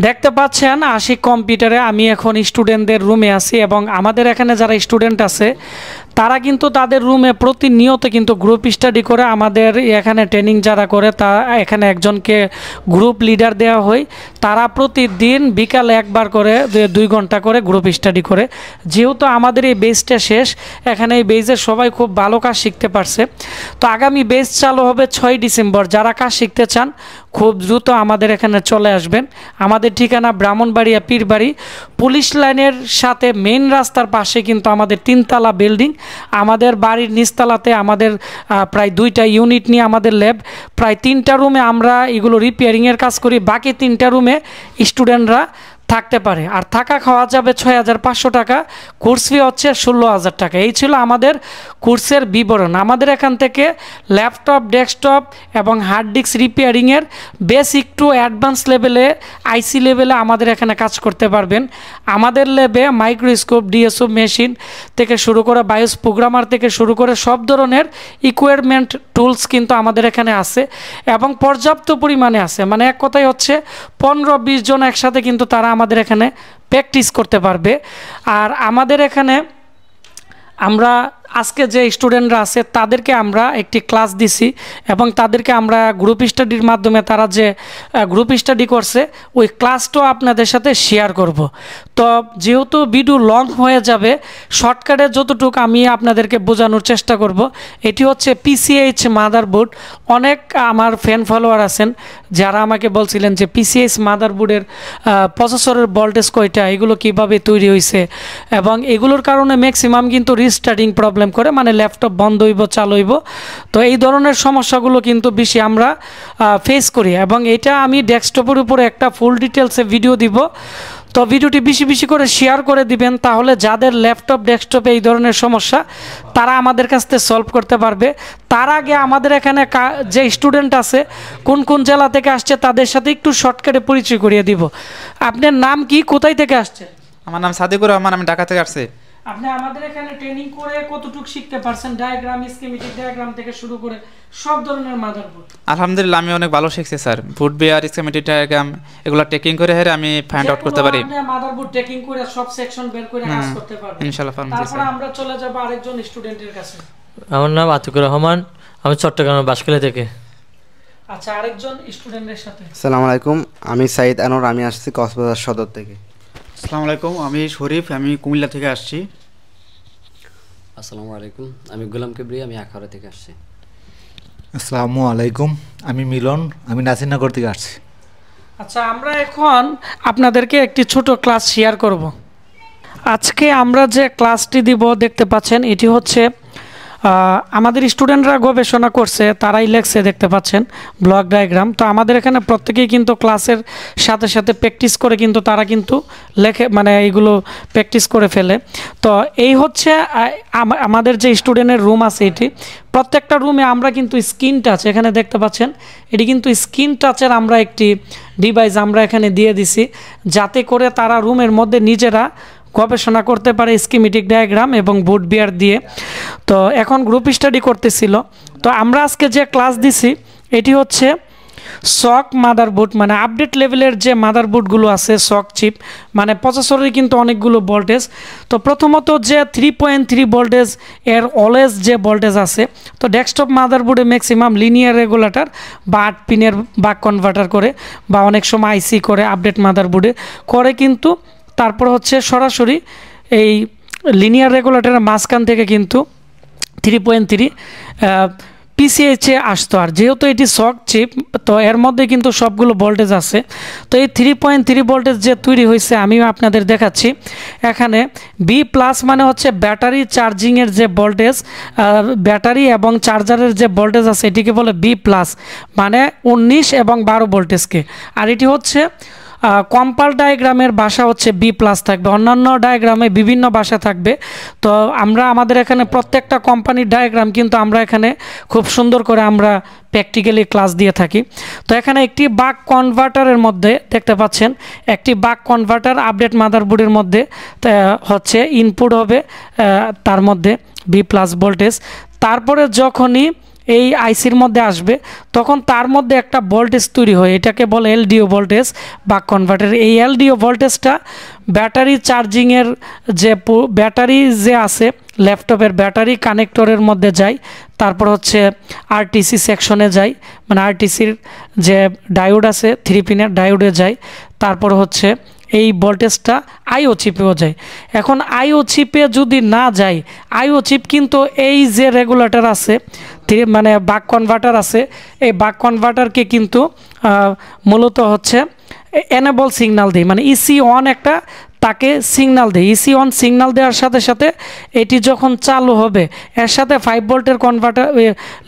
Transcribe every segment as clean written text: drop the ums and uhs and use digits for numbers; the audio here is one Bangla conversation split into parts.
দেখতে পাচ্ছেন আশিক কম্পিউটারে আমি এখন স্টুডেন্টদের রুমে আছি এবং আমাদের এখানে যারা স্টুডেন্ট আছে তারা কিন্তু তাদের রুমে প্রতিনিয়ত কিন্তু গ্রুপ স্টাডি করে। আমাদের এখানে ট্রেনিং যারা করে তা এখানে একজনকে গ্রুপ লিডার দেওয়া হয়। তারা প্রতিদিন বিকালে একবার করে 2 ঘন্টা করে গ্রুপ স্টাডি করে। যেহেতু আমাদের এই বেসটা শেষ, এখানে এই বেসের সবাই খুব ভালো কাজ শিখতে পারছে। তো আগামী বেস চালু হবে 6 ডিসেম্বর। যারা কাজ শিখতে চান খুব দ্রুত আমাদের এখানে চলে আসবেন। আমাদের ঠিকানা ব্রাহ্মণবাড়িয়া পীরবাড়ি, পুলিশ লাইনের সাথে মেইন রাস্তার পাশে কিন্তু আমাদের 3তলা বিল্ডিং। আমাদের বাড়ির নিচতলাতে আমাদের প্রায় 2টা ইউনিট নিয়ে আমাদের ল্যাব, প্রায় 3টা রুমে আমরা এগুলো রিপেয়ারিংয়ের কাজ করি। বাকি 3টা রুমে স্টুডেন্টরা থাকতে পারে। আর থাকা খাওয়া যাবে 6500 টাকা, কোর্স ফি হচ্ছে 16000 টাকা। এই ছিল আমাদের কোর্সের বিবরণ। আমাদের এখান থেকে ল্যাপটপ, ডেস্কটপ এবং হার্ড ডিস্ক রিপেয়ারিংয়ের বেসিক টু অ্যাডভান্স লেভেলে, আইসি লেভেলে আমাদের এখানে কাজ করতে পারবেন। আমাদের ল্যাবে মাইক্রোস্কোপ, ডিএসও মেশিন থেকে শুরু করে বায়োস প্রোগ্রামার থেকে শুরু করে সব ধরনের ইকুইপমেন্ট টুলস কিন্তু আমাদের এখানে আছে এবং পর্যাপ্ত পরিমাণে আছে। মানে এক কথাই হচ্ছে 15-20 জন একসাথে কিন্তু তারা আমাদের এখানে প্র্যাকটিস করতে পারবে। আর আমাদের এখানে আমরা আজকে যে স্টুডেন্টরা আছে তাদেরকে আমরা একটি ক্লাস দিছি এবং তাদেরকে আমরা গ্রুপ স্টাডির মাধ্যমে তারা যে গ্রুপ স্টাডি করছে ওই ক্লাসটাও আপনাদের সাথে শেয়ার করব। তো যেহেতু ভিডিও লং হয়ে যাবে, শর্টকাটে যতটুকু আমি আপনাদেরকে বোঝানোর চেষ্টা করব। এটি হচ্ছে পিসিএইচ মাদারবোর্ড। অনেক আমার ফ্যান ফলোয়ার আছেন যারা আমাকে বলছিলেন যে পিসিএইচ মাদারবোর্ডের প্রসেসরের ভোল্টেজ কয়টা, এগুলো কিভাবে তৈরি হয়েছে, এবং এগুলোর কারণে ম্যাক্সিমাম কিন্তু রিস্টার্টিং প্রবলেম করে, মানে ল্যাপটপ বন্ধ হইব, চালু হইব। তো এই ধরনের সমস্যাগুলো কিন্তু বেশি আমরা ফেস করি এবং এটা আমি ডেস্কটপের উপরে একটা ফুল ডিটেলসে ভিডিও দিব। তো ভিডিওটি বেশি বেশি করে শেয়ার করে দিবেন, তাহলে যাদের ল্যাপটপ, ডেস্কটপে এই ধরনের সমস্যা তারা আমাদের কাছ থেকে সলভ করতে পারবে। তার আগে আমাদের এখানে যে স্টুডেন্ট আছে কোন কোন জেলা থেকে আসছে তাদের সাথে একটু শর্টকাটে পরিচয় করিয়ে দিব। আপনার নাম কি, কোথায় থেকে আসছে? আমার নাম সাদিকুর রহমান, আমি ঢাকা থেকে আসছি। আপনি আমাদের এখানে ট্রেনিং করে কতটুকু শিখতে পারছেন? ডায়াগ্রাম, স্কিমেটিক ডায়াগ্রাম থেকে শুরু করে সব ধরনের মাদারবোর্ড। আলহামদুলিল্লাহ আমি অনেক ভালো শিখছি স্যার। ফুড বিয়ার, স্কিমেটিক ডায়াগ্রাম এগুলো টেকিং করে হেরে আমি ফাইন্ড আউট করতে পারি। আপনি মাদারবোর্ড টেকিং করে সব সেকশন বের করে কাজ করতে পারবেন ইনশাআল্লাহ। তারপর আমরা চলে যাব আরেকজন স্টুডেন্টের কাছে। আমার নাম আতিকুর রহমান, আমি চট্টগ্রামের বাঁশখালী থেকে। আচ্ছা, আরেকজন স্টুডেন্টের সাথে। আসসালামু আলাইকুম, আমি সাইদ আনোয়ার, আমি আসছি কক্সবাজার সদর থেকে। আসসালামু আলাইকুম, আমি শরীফ, আমি কুমিল্লা থেকে আসছি। আসসালামু আলাইকুম, আমি গোলাম কিবরিয়া, আমি আখাউড়া থেকে আসছি। আসসালামু আলাইকুম, আমি মিলন, আমি নাসিরনগর থেকে আসছি। আচ্ছা, আমরা এখন আপনাদেরকে একটি ছোট ক্লাস শেয়ার করব। আজকে আমরা যে ক্লাসটি দিব দেখতে পাচ্ছেন, এটি হচ্ছে আমাদের স্টুডেন্টরা গবেষণা করছে, তারাই লেখছে, দেখতে পাচ্ছেন ব্লক ডায়াগ্রাম। তো আমাদের এখানে প্রত্যেকেই কিন্তু ক্লাসের সাথে সাথে প্র্যাকটিস করে কিন্তু তারা কিন্তু লেখে, মানে এইগুলো প্র্যাকটিস করে ফেলে। তো এই হচ্ছে আমাদের যে স্টুডেন্টের রুম আছে, এটি প্রত্যেকটা রুমে আমরা কিন্তু স্ক্রিন টাচ, এখানে দেখতে পাচ্ছেন এটি কিন্তু স্ক্রিন টাচের আমরা একটি ডিভাইস আমরা এখানে দিয়ে দিছি, যাতে করে তারা রুমের মধ্যে নিজেরা গবেষণা করতে পারে স্কিমেটিক ডায়াগ্রাম এবং বোর্ড বিয়ার দিয়ে। তো এখন গ্রুপ স্টাডি করতেছিল। তো আমরা আজকে যে ক্লাস দিছি এটি হচ্ছে সক মাদারবোর্ড, মানে আপডেট লেভেলের যে মাদারবোর্ডগুলো আছে, সক চিপ, মানে প্রসেসরের কিন্তু অনেকগুলো ভোল্টেজ। তো প্রথমত যে 3.3 ভোল্টেজ এর অলওয়েজ যে ভোল্টেজ আছে, তো ডেস্কটপ মাদারবোর্ডে ম্যাক্সিমাম লিনিয়ার রেগুলেটর বা 8 পিনের বাক কনভার্টার করে, বা অনেক সময় আইসি করে আপডেট মাদারবোর্ডে করে, কিন্তু তারপর হচ্ছে সরাসরি এই লিনিয়ার রেগুলেটরের মাঝখান থেকে কিন্তু 3.3 পিসিএইচে আসতো। আর যেহেতু এটি সক চিপ, তো এর মধ্যে কিন্তু সবগুলো ভোল্টেজ আছে। তো এই 3.3 ভোল্টেজ যে তৈরি হয়েছে আমিও আপনাদের দেখাচ্ছি। এখানে বি প্লাস মানে হচ্ছে ব্যাটারি চার্জিংয়ের যে ভোল্টেজ, ব্যাটারি এবং চার্জারের যে ভোল্টেজ আছে এটিকে বলে বি প্লাস, মানে 19 এবং 12 ভোল্টেজকে। আর এটি হচ্ছে কম্পাল ডায়াগ্রামের ভাষা হচ্ছে বি প্লাস থাকবে, অন্যান্য ডায়াগ্রামে বিভিন্ন ভাষা থাকবে। তো আমরা আমাদের এখানে প্রত্যেকটা কোম্পানির ডায়াগ্রাম কিন্তু আমরা এখানে খুব সুন্দর করে আমরা প্র্যাকটিক্যালি ক্লাস দিয়ে থাকি। তো এখানে একটি বাক কনভার্টারের মধ্যে দেখতে পাচ্ছেন, একটি বাক কনভার্টার আপডেট মাদারবোর্ডের মধ্যে হচ্ছে ইনপুট হবে তার মধ্যে বি প্লাস ভোল্টেজ। তারপরে যখনই এই আইসির মধ্যে আসবে, তখন তার মধ্যে একটা ভোল্টেজ তৈরি হয়, এটাকে বলে এলডিও ভোল্টেজ বা কনভার্টার। এই এলডিও ভোল্টেজটা ব্যাটারি চার্জিংয়ের ব্যাটারি যে আছে ল্যাপটপের ব্যাটারি কানেক্টরের মধ্যে যায়, তারপর হচ্ছে আরটিসি সেকশনে যায়, মানে আরটিসির যে ডায়োড আছে 3 পিনের ডায়োডে যায়, তারপর হচ্ছে এই ভোল্টেজটা আইও চিপেও যায়। এখন আইও চিপে যদি না যায়, আইও চিপ কিন্তু এই যে রেগুলেটর আছে মানে বাক কনভার্টার আছে, এই বাক কনভার্টারকে কিন্তু মূলত হচ্ছে এনেবল সিগন্যাল দেয়, মানে ইসি অন একটা তাকে সিগন্যাল দেয়। ইসি অন সিগন্যাল দেওয়ার সাথে সাথে এটি যখন চালু হবে, এর সাথে 5 ভোল্টের কনভার্টার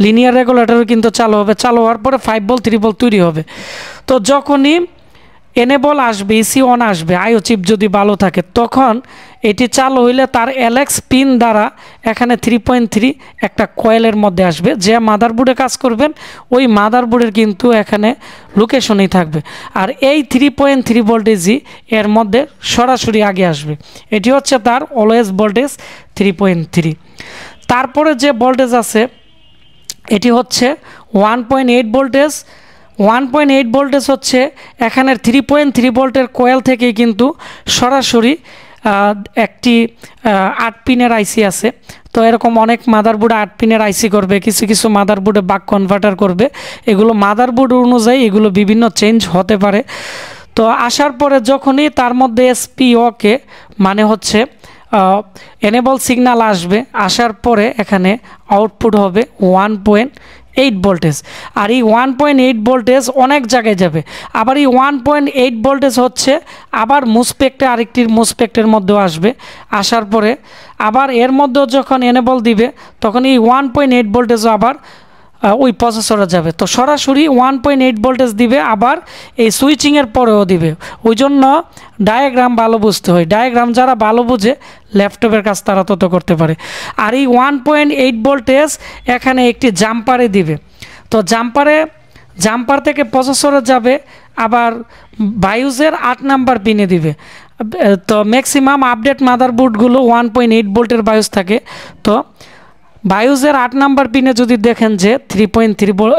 লিনিয়ার রেগুলেটরও কিন্তু চালু হবে। চালু হওয়ার পরে 5 ভোল্ট 3 ভোল্ট তৈরি হবে। তো যখনই এনেবল আসবে, ইসি অন আসবে, আইও চিপ যদি ভালো থাকে, তখন এটি চালু হইলে তার এলএক্স পিন দ্বারা এখানে 3.3 একটা কয়েলের মধ্যে আসবে। যে মাদারবোর্ডে কাজ করবেন ওই মাদারবোর্ডের কিন্তু এখানে লোকেশনই থাকবে, আর এই 3.3 ভোল্টেজই এর মধ্যে সরাসরি আগে আসবে। এটি হচ্ছে তার অলওয়েজ ভোল্টেজ 3.3। তারপরে যে ভোল্টেজ আছে এটি হচ্ছে 1.8 ভোল্টেজ। 1.8 ভোল্টেজ হচ্ছে এখানের 3.3 ভোল্টের কয়েল থেকে কিন্তু সরাসরি একটি 8 পিনের আইসি আছে। তো এরকম অনেক মাদারবোর্ডে 8 পিনের আইসি করবে, কিছু কিছু মাদারবোর্ডে বাক কনভার্টার করবে, এগুলো মাদারবোর্ড অনুযায়ী এগুলো বিভিন্ন চেঞ্জ হতে পারে। তো আসার পরে যখনই তার মধ্যে এসপিওকে মানে হচ্ছে এনেবল সিগন্যাল আসবে, আসার পরে এখানে আউটপুট হবে 1.8 ভোল্টেজ। আর এই 1.8 ভোল্টেজ অনেক জায়গায় যাবে। আবার এই 1.8 ভোল্টেজ হচ্ছে আবার মুসপেক্টে আরেকটির মুসপেক্টের মধ্যেও আসবে, আসার পরে আবার এর মধ্যেও যখন এনেবল দিবে তখন এই 1.8 ভোল্টেজও আবার ওই প্রসেসরে যাবে। তো সরাসরি 1.8 ভোল্টেজ দিবে, আবার এই সুইচিংয়ের পরেও দিবে। ওই জন্য ডায়াগ্রাম ভালো বুঝতে হয়, ডায়াগ্রাম যারা ভালো বুঝে ল্যাপটপের কাজ তারা তত করতে পারে। আর এই 1.8 ভোল্টেজ এখানে একটি জাম্পারে দিবে। তো জাম্পার থেকে প্রসেসরে যাবে, আবার বায়োসের 8 নাম্বার পিনে দিবে। তো ম্যাক্সিমাম আপডেট মাদারবোর্ডগুলো 1.8 ভোল্টের বায়োস থাকে। তো বায়োসের 8 নাম্বার পিনে যদি দেখেন যে 3.3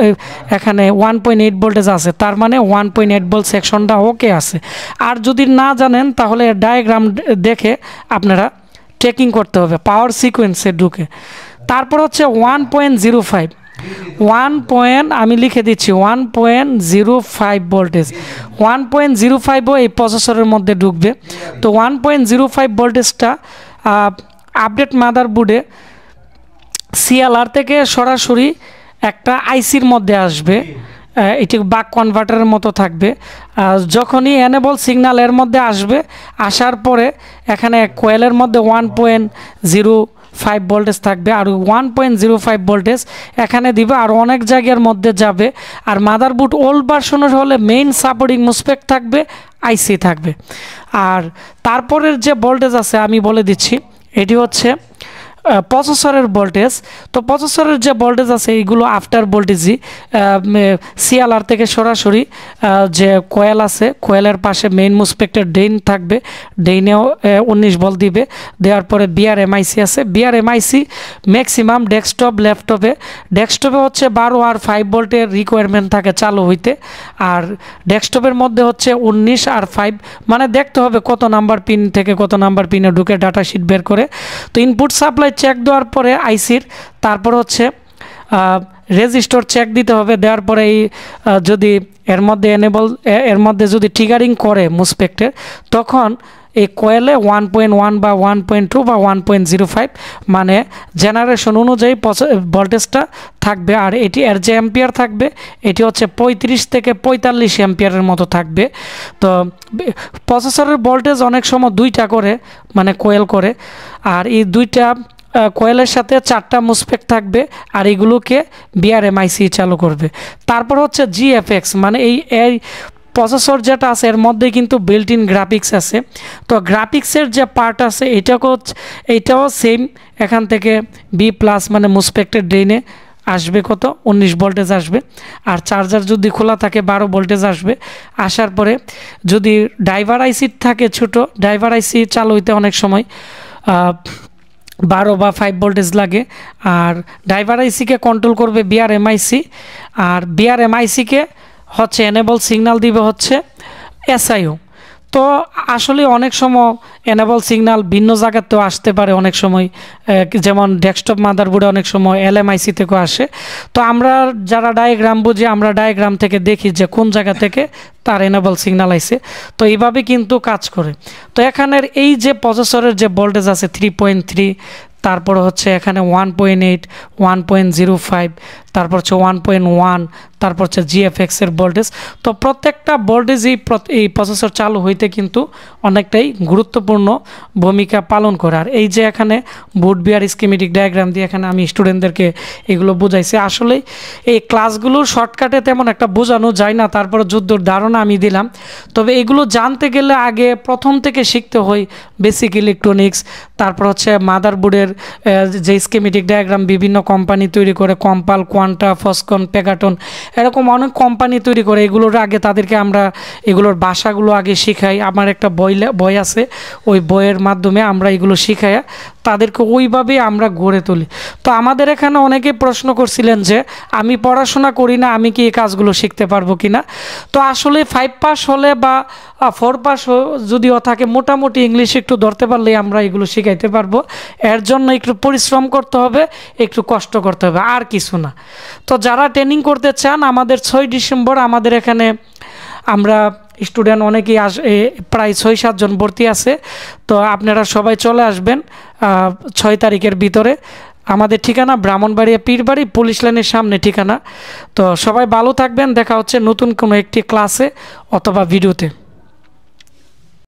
এখানে 1.8 ভোল্টেজ আছে, তার মানে 1.8 ভোল্ট সেকশনটা ওকে আছে। আর যদি না জানেন তাহলে ডায়াগ্রাম দেখে আপনারা চেকিং করতে হবে পাওয়ার সিকোয়েন্সে ঢুকে। তারপর হচ্ছে 1.05 আমি লিখে দিচ্ছি 1.05 ভোল্টেজ। 1.05ও এই প্রসেসরের মধ্যে ঢুকবে। তো 1.05 ভোল্টেজটা আপডেট মাদারবোর্ডে সিএলআর থেকে সরাসরি একটা আইসির মধ্যে আসবে, এটি বাক কনভার্টারের মতো থাকবে। যখনই এনেবল সিগন্যাল এর মধ্যে আসবে, আসার পরে এখানে কোয়েলের মধ্যে 1.05 ভোল্টেজ থাকবে, আর 1.05 ভোল্টেজ এখানে দিবে, আর অনেক জায়গার মধ্যে যাবে। আর মাদারবোর্ড ওল্ড ভার্সনের হলে মেইন সাপোর্টিং মুসপেক্ট থাকবে, আইসি থাকবে। আর তারপরের যে ভোল্টেজ আছে আমি বলে দিচ্ছি, এটি হচ্ছে প্রসেসরের ভোল্টেজ। তো প্রসেসরের যে ভোল্টেজ আছে এইগুলো আফটার ভোল্টেজই সিএলআর থেকে সরাসরি যে কোয়েল আছে, কোয়েলের পাশে মেইন মুসপেক্টের ড্রেইন থাকবে, ড্রেইনেও 19 ভোল্ট দিবে। দেওয়ার পরে বিআরএমআইসি আছে, বিআরএমআইসি ম্যাক্সিমাম ডেস্কটপে হচ্ছে 12 আর 5 ভোল্টের রিকোয়ারমেন্ট থাকে চালু হইতে। আর ডেস্কটপের মধ্যে হচ্ছে 19 আর 5, মানে দেখতে হবে কত নাম্বার পিন থেকে কত নাম্বার পিনে ঢুকে ডাটা শিট বের করে। তো ইনপুট সাপ্লাই চেক দেওয়ার পরে আইসির, তারপর হচ্ছে রেজিস্টার চেক দিতে হবে। দেওয়ার পরে এই যদি এর মধ্যে যদি ট্রিগারিং করে মুসপেক্টের, তখন এই কোয়েলে 1.1 বা 1.2 বা 1.05 মানে জেনারেশন অনুযায়ী ভোল্টেজটা থাকবে। আর এটি এর যে অ্যাম্পিয়ার থাকবে এটি হচ্ছে 35 থেকে 45 অ্যাম্পিয়ারের মতো থাকবে। তো প্রসেসরের ভোল্টেজ অনেক সময় 2টা করে, মানে কোয়েল করে, আর এই 2টা কোয়েলের সাথে 4টা মুসপেক্ট থাকবে, আর এগুলোকে বিআরএমআইসি চালু করবে। তারপর হচ্ছে জিএফএক্স, মানে এই প্রসেসর যেটা আছে এর মধ্যে কিন্তু বিল্ট ইন গ্রাফিক্স আছে। তো গ্রাফিক্সের যে পার্ট আছে এটাও সেম, এখান থেকে বি প্লাস মানে মুসপেক্টের ড্রেইনে আসবে কত 19 ভোল্টেজ আসবে। আর চার্জার যদি খোলা থাকে 12 ভোল্টেজ আসবে। আসার পরে যদি ড্রাইভার আইসি থাকে ছোট, ড্রাইভার আইসি চালু হইতে অনেক সময় 12 বা 5 ভোল্টেজ লাগে। আর ড্রাইভার আইসিকে কন্ট্রোল করবে বিআরএমআইসি, আর বিআরএমআইসিকে হচ্ছে এনেবল সিগন্যাল দিবে হচ্ছে এসআইও। তো আসলে অনেক সময় এনেবল সিগন্যাল ভিন্ন জায়গাতেও আসতে পারে, অনেক সময় যেমন ডেস্কটপ মাদারবোর্ডে অনেক সময় এলএমআইসি থেকেও আসে। তো আমরা যারা ডায়াগ্রাম বুঝি, আমরা ডায়াগ্রাম থেকে দেখি যে কোন জায়গা থেকে তার এনেবল সিগন্যাল আইছে। তো এইভাবে কিন্তু কাজ করে। তো এখানের এই যে প্রসেসরের যে ভোল্টেজ আছে 3.3, তারপর হচ্ছে এখানে 1.8, 1.05, তারপর হচ্ছে 1.1, তারপর হচ্ছে জিএফএক্সের ভোল্টেজ। তো প্রত্যেকটা ভোল্টেজই এই প্রসেসর চালু হইতে কিন্তু অনেকটাই গুরুত্বপূর্ণ ভূমিকা পালন করে। আর এই যে এখানে বুট বিয়ার স্কিমেটিক ডায়াগ্রাম দিয়ে এখানে আমি স্টুডেন্টদেরকে এগুলো বুঝাইছি। আসলে এই ক্লাসগুলো শর্টকাটে তেমন একটা বোঝানো যায় না, তারপর যুদ্ধর ধারণা আমি দিলাম। তবে এগুলো জানতে গেলে আগে প্রথম থেকে শিখতে হয় বেসিক ইলেকট্রনিক্স, তারপর হচ্ছে মাদারবোর্ডের যে স্কিমেটিক ডায়াগ্রাম বিভিন্ন কোম্পানি তৈরি করে, কম্পাল, কোয়ান্টা, ফসকন, পেগাটন, এরকম অনেক কোম্পানি তৈরি করে। এগুলোর আগে তাদেরকে আমরা এগুলোর ভাষাগুলো আগে শিখাই। আমার একটা বই আছে, ওই বইয়ের মাধ্যমে আমরা এগুলো শিখাই, তাদেরকে ওইভাবেই আমরা গড়ে তুলি। তো আমাদের এখানে অনেকে প্রশ্ন করছিলেন যে আমি পড়াশোনা করি না, আমি কি এই কাজগুলো শিখতে পারবো কি না। তো আসলে 5 পাস হলে বা 4 পাস যদিও থাকে, মোটামুটি ইংলিশ একটু ধরতে পারলেই আমরা এগুলো শিখাইতে পারবো। এর জন্য একটু পরিশ্রম করতে হবে, একটু কষ্ট করতে হবে, আর কিছু না। তো যারা ট্রেনিং করতে চান, আমাদের 6 ডিসেম্বর আমাদের এখানে আমরা স্টুডেন্ট অনেকেই প্রায় 6-7 জন ভর্তি আছে। তো আপনারা সবাই চলে আসবেন 6 তারিখের ভিতরে। আমাদের ঠিকানা ব্রাহ্মণবাড়িয়া পীরবাড়ি, পুলিশ লাইনের সামনে ঠিকানা। তো সবাই ভালো থাকবেন, দেখা হচ্ছে নতুন কোনো একটি ক্লাসে অথবা ভিডিওতে।